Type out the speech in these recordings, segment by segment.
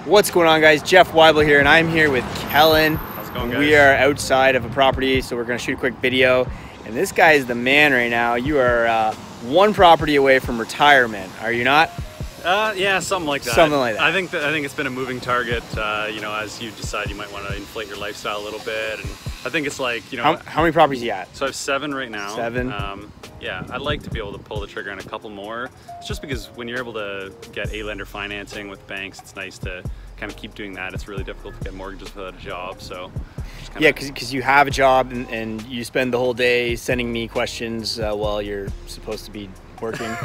What's going on, guys? Jeff Weibel here, and I'm here with Kellan. How's it going, guys? We are outside of a property, so we're going to shoot a quick video. And this guy is the man right now. You are one property away from retirement, are you not? Yeah, something like that. Something like that. I think it's been a moving target. You know, as you decide you might want to inflate your lifestyle a little bit, and I think it's like, you know. How many properties are you at? So I have 7 right now. 7. Yeah, I'd like to be able to pull the trigger on a couple more. It's just because when you're able to get A-lender financing with banks, it's nice to kind of keep doing that. It's really difficult to get mortgages without a job, so. Yeah, because you have a job and you spend the whole day sending me questions while you're supposed to be working.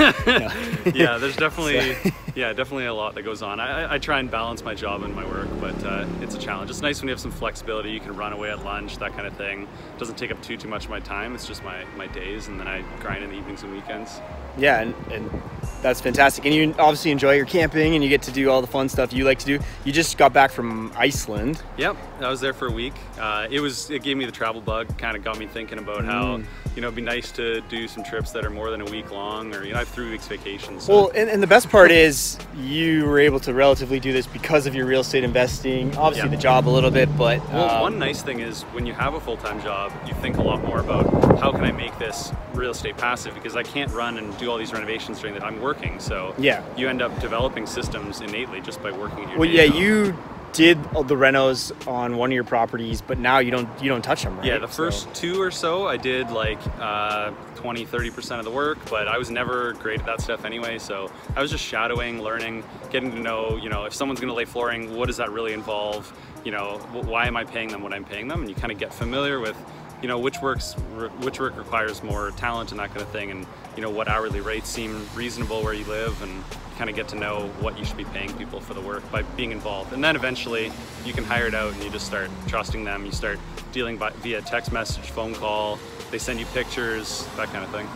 Yeah, there's definitely definitely a lot that goes on. I try and balance my job and my work, but it's a challenge. It's nice when you have some flexibility. You can run away at lunch, that kind of thing. It doesn't take up too much of my time. It's just my days, and then I grind in the evenings and weekends. Yeah, and that's fantastic. And you obviously enjoy your camping, and you get to do all the fun stuff you like to do. You just got back from Iceland. Yep, I was there for a week. It gave me the travel bug. Kind of got me thinking about how, you know, it'd be nice to do some trips that are more than a week long, or, you know, I have 3 weeks vacation. So. Well, and the best part is you were able to relatively do this because of your real estate investing. Obviously, the job a little bit, but well, one nice thing is when you have a full-time job, you think a lot more about how can I make this real estate passive, because I can't run and do all these renovations during that I'm working. So yeah, you end up developing systems innately just by working at your well, day yeah, job. You did the renos on one of your properties, but now you don't touch them, right? Yeah, the first 2 or so I did like 20-30% of the work, but I was never great at that stuff anyway, so I was just shadowing, learning, getting to know, you know, if someone's going to lay flooring, what does that really involve? You know, why am I paying them what I'm paying them? And you kind of get familiar with, you know, which work requires more talent and that kind of thing, and, you know, what hourly rates seem reasonable where you live, and kind of get to know what you should be paying people for the work by being involved. And then eventually you can hire it out and you just start trusting them. You start dealing via text message, phone call, they send you pictures, that kind of thing.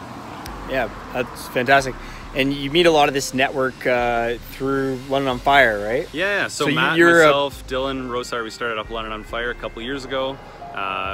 Yeah, that's fantastic. And you meet a lot of this network through London on Fire, right? Yeah, so Matt, myself, Dylan, Rosar, we started up London on Fire a couple years ago.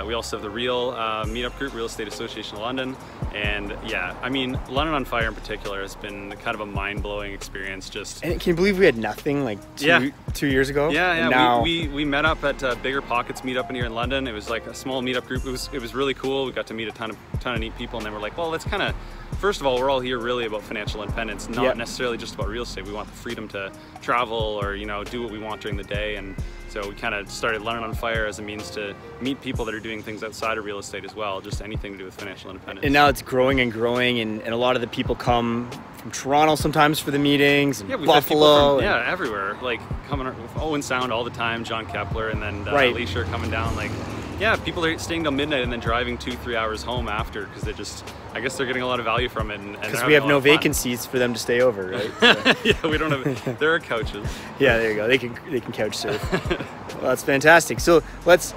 We also have the Real meetup group, Real Estate Association of London. And yeah, I mean, London on Fire in particular has been kind of a mind-blowing experience. Just, and can you believe we had nothing like 2 years ago? Yeah, yeah. Now... We met up at Bigger Pockets meetup in here in London. It was like a small meetup group. It was really cool. We got to meet a ton of neat people, and then we're like, well, let's kind of, first of all, we're all here really about financial independence, not necessarily just about real estate. We want the freedom to travel or, you know, do what we want during the day. And so we kind of started London on Fire as a means to meet people that are doing things outside of real estate as well, just anything to do with financial independence. And now it's growing and growing, and a lot of the people come from Toronto sometimes for the meetings, and Buffalo. From, everywhere, like coming with Owen Sound all the time, John Kepler, and then Alicia coming down. Like, yeah, people are staying till midnight and then driving 2-3 hours home after, because they just, I guess they're getting a lot of value from it. Because we have no vacancies for them to stay over, right? So. Yeah, we don't have. There are couches. Yeah, there you go. They can couch surf. Well, that's fantastic. So let's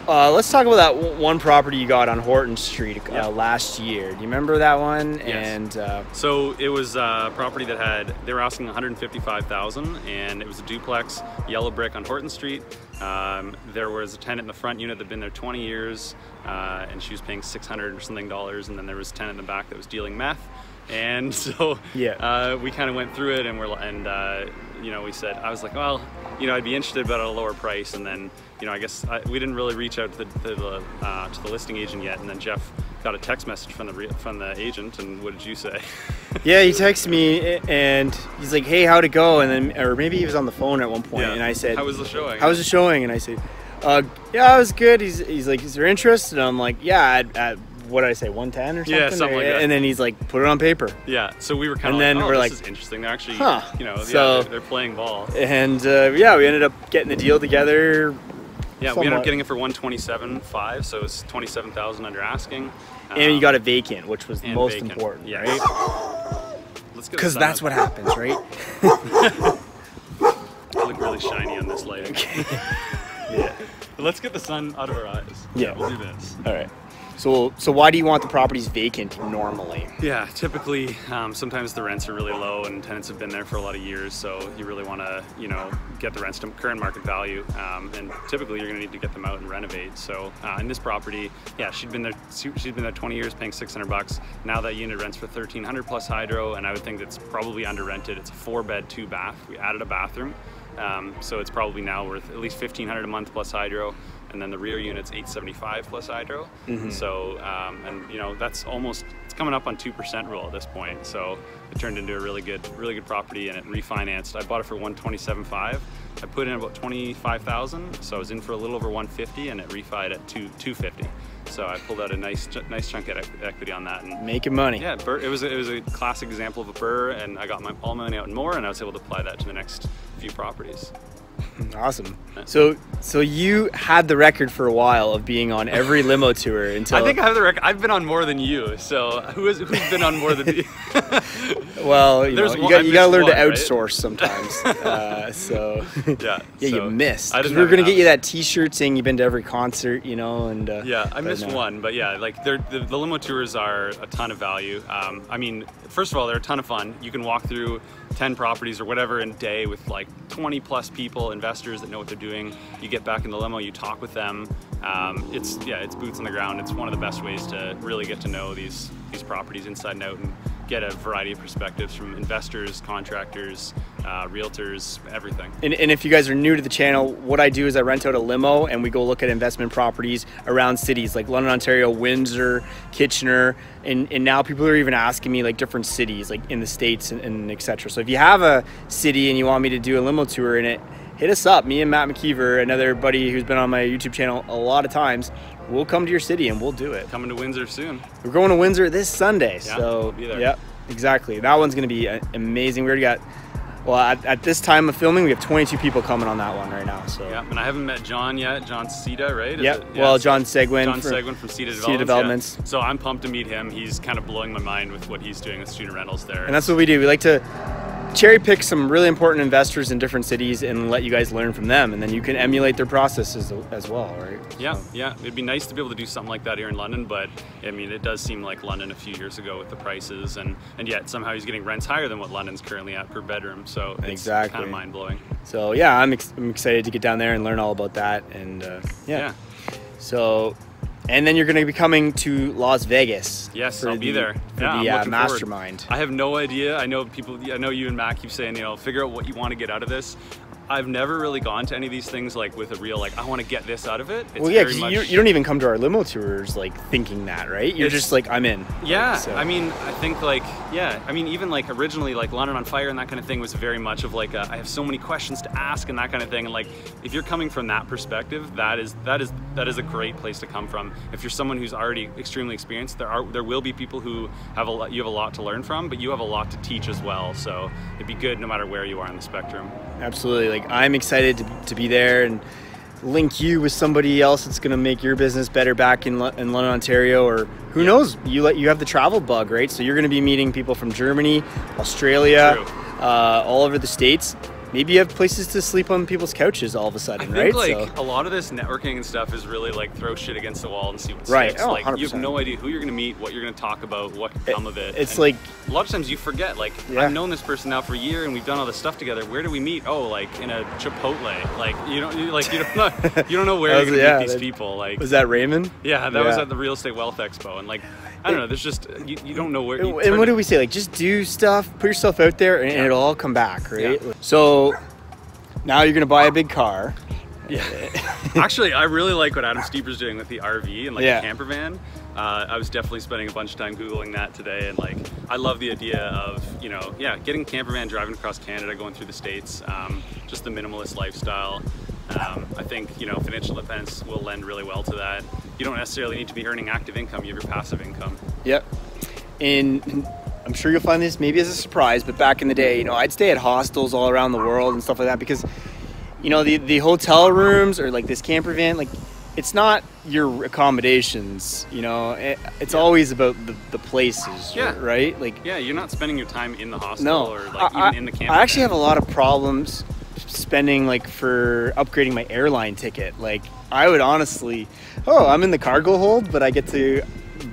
talk about that one property you got on Horton Street last year. Do you remember that one? Yes. And so it was a property that they were asking $155,000, and it was a duplex, yellow brick on Horton Street. There was a tenant in the front unit that had been there 20 years, and she was paying $600 or something, and then there was a tenant in the back that was dealing meth. And so we kind of went through it, and you know, we said, I was like, well, you know, I'd be interested, but at a lower price. And then, you know, I guess we didn't really reach out to the listing agent yet. And then Jeff got a text message from the agent, and what did you say? Yeah, he texted me and he's like, hey, how'd it go? And then, or maybe he was on the phone at one point, and I said, how was the showing? How was the showing? And I said, yeah, it was good. He's like, is there interest? And I'm like, yeah, at what did I say, 110 or something? Yeah, something like that. And then he's like, put it on paper. Yeah, so we were kind of like, oh, this is interesting. They're actually, you know, they're playing ball. And yeah, we ended up getting the deal together. Yeah, we ended up getting it for $127,500, so it's $27,000 under asking. And you got a vacant, which was the most important, right? Because that's what happens, right? I look really shiny on this lighting. Yeah. But let's get the sun out of our eyes. Yeah, we'll do this. All right. So why do you want the properties vacant normally? Yeah, typically, sometimes the rents are really low and tenants have been there for a lot of years, so you really want to, you know, get the rents to current market value, and typically you're going to need to get them out and renovate. So in this property, yeah, she'd been there 20 years, paying $600. Now that unit rents for $1,300 plus hydro, and I would think that's probably under rented. It's a 4-bed, 2-bath. We added a bathroom. So it's probably now worth at least $1,500 a month plus hydro. And then the rear unit's $875 plus hydro. So, and you know, that's almost, it's coming up on 2% rule at this point. So it turned into a really good property, and it refinanced. I bought it for $127.5. I put in about $25,000, so I was in for a little over $150, and it refied at $250. So I pulled out a nice chunk of equity on that, and making money. Yeah, it was a classic example of a burr, and I got all my money out and more, and I was able to apply that to the next few properties. Awesome. So you had the record for a while of being on every limo tour until... I think I have the record. I've been on more than you. So who's been on more than you? Well, you got to learn to outsource, right? sometimes. So yeah, you missed. We were gonna get you that T-shirt saying you've been to every concert, you know, and yeah, I missed one, but yeah, like the limo tours are a ton of value. I mean, first of all, they're a ton of fun. You can walk through 10 properties or whatever in a day with like 20 plus people, investors that know what they're doing. You get back in the limo, you talk with them. It's boots on the ground. It's one of the best ways to really get to know these properties inside and out, and get a variety of perspectives from investors, contractors, realtors, everything. And if you guys are new to the channel, what I do is I rent out a limo and we go look at investment properties around cities like London, Ontario, Windsor, Kitchener, and now people are even asking me like different cities like in the States and etc. So if you have a city and you want me to do a limo tour in it, hit us up. Me and Matt McKeever, another buddy who's been on my YouTube channel a lot of times, we'll come to your city and we'll do it. Coming to Windsor soon. We're going to Windsor this Sunday. Yeah, so we'll be there. Yep, exactly. That one's going to be amazing. We already got, well, at this time of filming, we have 22 people coming on that one right now. So yeah, and I haven't met John yet. John Sita, right? Yep. Yeah, well, John Seguin. John Seguin from Sita Developments. Yeah. So I'm pumped to meet him. He's kind of blowing my mind with what he's doing with student rentals there. And that's what we do. We like to cherry pick some really important investors in different cities and let you guys learn from them, and then you can emulate their processes as well, right? Yeah, yeah. It'd be nice to be able to do something like that here in London, but I mean, it does seem like London a few years ago with the prices, and yet somehow he's getting rents higher than what London's currently at per bedroom. So it's kind of mind blowing. So yeah, I'm excited to get down there and learn all about that, and yeah. So. And then you're going to be coming to Las Vegas. Yes, I'll be there. For the mastermind. I have no idea. I know you and Matt keep saying, you know, figure out what you want to get out of this. I've never really gone to any of these things like with a real, like, I want to get this out of it. It's well, yeah, because you don't even come to our limo tours like thinking that, right? You're just like, I'm in. Yeah, so. I mean, I think like, yeah, I mean, even like originally like London on Fire and that kind of thing was very much of like, I have so many questions to ask and that kind of thing. And like, if you're coming from that perspective, that is a great place to come from. If you're someone who's already extremely experienced, there will be people who you have a lot to learn from, but you have a lot to teach as well. So it'd be good no matter where you are on the spectrum. Absolutely. Like, I'm excited to be there and link you with somebody else that's going to make your business better back in London, Ontario, or who knows, you have the travel bug, right? So you're going to be meeting people from Germany, Australia, all over the States. Maybe you have places to sleep on people's couches all of a sudden, right? I think like a lot of this networking and stuff is really like throw shit against the wall and see what sticks. Right. Oh, like 100%. You have no idea who you're gonna meet, what you're gonna talk about, what can come of it. It's like a lot of times you forget. Like I've known this person now for a year and we've done all this stuff together. Where do we meet? Oh, like in a Chipotle. Like you don't know where you're gonna meet these people. Like was that Raymond? Yeah, that was at the Real Estate Wealth Expo, and like I don't know. There's just you don't know where. And what do we say? Like just do stuff, put yourself out there, and it'll all come back, right? Yeah. So. Now you're gonna buy a big car. Yeah. Actually, I really like what Adam Steeper's doing with the RV and like the camper van. I was definitely spending a bunch of time Googling that today, and like I love the idea of getting camper van, driving across Canada, going through the States, just the minimalist lifestyle. I think financial independence will lend really well to that. You don't necessarily need to be earning active income; you have your passive income. Yep. And I'm sure you'll find this maybe as a surprise, but back in the day, I'd stay at hostels all around the world and stuff like that because, the hotel rooms or like this camper van, like it's not your accommodations, it's always about the places, right? Like you're not spending your time in the hostel or like even in the camper van. I actually have a lot of problems spending like for upgrading my airline ticket. Like I would honestly, I'm in the cargo hold, but I get to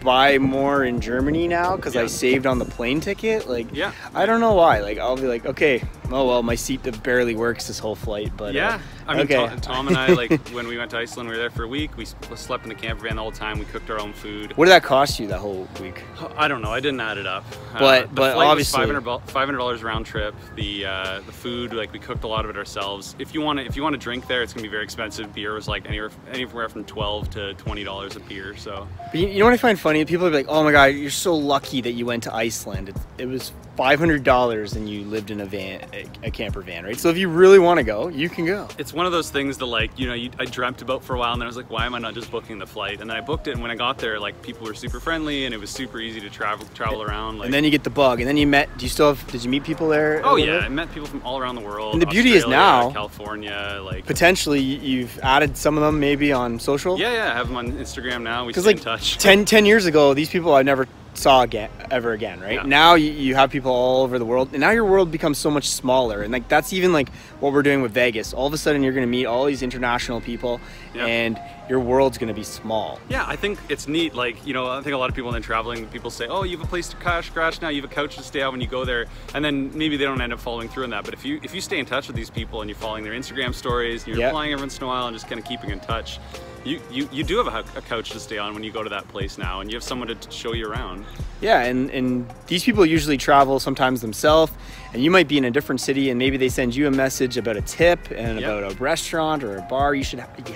buy more in Germany now because I saved on the plane ticket. Like I don't know why. Like I'll be like, okay, Oh well, my seat barely works this whole flight, but yeah. I mean, okay. Tom and I, like when we went to Iceland, we were there for a week. We slept in the camper van the whole time. We cooked our own food. What did that cost you that whole week? I don't know. I didn't add it up. But the flight obviously was $500 round trip. The food, like we cooked a lot of it ourselves. If you want to drink there, it's gonna be very expensive. Beer was like anywhere from $12 to $20 a beer. So. But you know what I find funny? People are like, "Oh my God, you're so lucky that you went to Iceland. It was $500 and you lived in a camper van, right? So if you really want to go, you can go." It's one of those things that, like, you know, I dreamt about for a while, and then I was like, why am I not just booking the flight? And then I booked it, and when I got there, like, people were super friendly, and it was super easy to travel around. Like, and then you get the bug, and then did you meet people there? Oh yeah, I met people from all around the world. And the beauty is now, California, like potentially you've added some of them maybe on social. Yeah, I have them on Instagram now. We stay in touch. 10 years ago, these people I never saw ever again, right? Yeah. Now you have people all over the world, and now your world becomes so much smaller, and like that's even like what we're doing with Vegas. All of a sudden you're going to meet all these international people, and your world's going to be small. Yeah, I think it's neat. Like, you know, I think a lot of people when they're traveling, people say, oh, you have a place to crash now, you have a couch to stay at when you go there, and then maybe they don't end up following through on that. But if you stay in touch with these people and you're following their Instagram stories, and you're replying every once in a while and just kind of keeping in touch, you do have a couch to stay on when you go to that place now, and you have someone to show you around. Yeah, and these people usually travel sometimes themselves, and you might be in a different city, and maybe they send you a message about a tip and about a restaurant or a bar you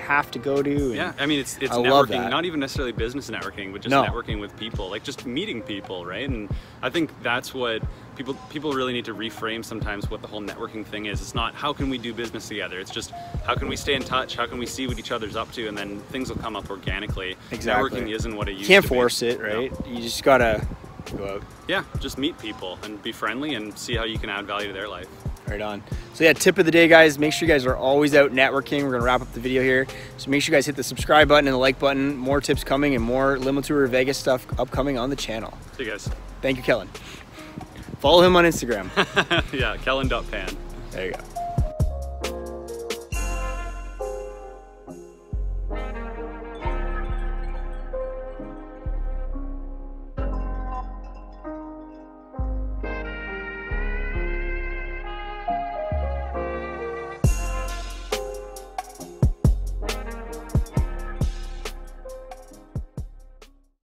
have to go to. Yeah, I mean, it's networking, not even necessarily business networking, but just networking with people, like just meeting people, right? And I think that's what people really need to reframe sometimes what the whole networking thing is. It's not how can we do business together, it's just how can we stay in touch, how can we see what each other's up to, and then things will come up organically. Exactly. Networking isn't what it used to be. Can't force it, right? You just gotta go out. Yeah, just meet people and be friendly and see how you can add value to their life. Right on. So yeah, tip of the day, guys, make sure you guys are always out networking. We're gonna wrap up the video here. So make sure you guys hit the subscribe button and the like button. More tips coming and more Limo Tour Vegas stuff upcoming on the channel. See you guys. Thank you, Kellan. Follow him on Instagram. Yeah, Kellan.Pan. There you go.